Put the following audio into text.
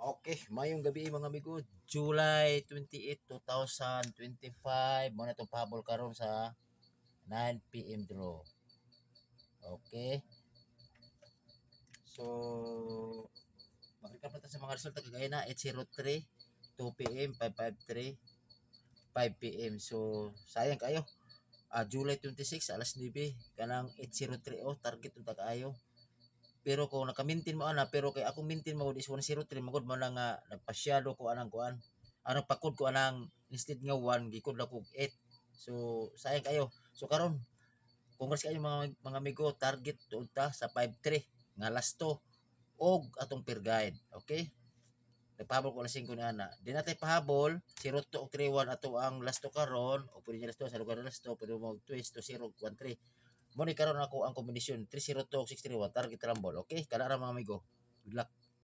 Okay, mayong gabi mga amigo. July 28, 2025. Mo na itong pahabol karon sa 9 p.m. draw. Okay. So, mag-recap natin sa mga resulta kagaya na 803, 2 p.m., 553, 5 p.m. So, sayang kayo. July 26, alas 9, kanang 803 target unta kaayo. Pero kung naka-maintain mo ana, pero kay ako maintain mo is 103 magud mo na nga nagpasyado ko anang kuan. Anong pakod ko anang instead nga 1 gikod na ko 8. So sayang kayo. So karon congrats kayo mga amigo, target unta sa 53 nga last to og atong peer guide. Okay? Nagpahabol ko na 5 ni ana. Di natay pahabol 02 og 31 ato ang last to karon o pwede niya last to sa lugar na last to pero mo twist to 013. Mo ni karon ako ang kombinasyon 302 631 target rumble. Okay? Kada ra mga amigo. Good luck.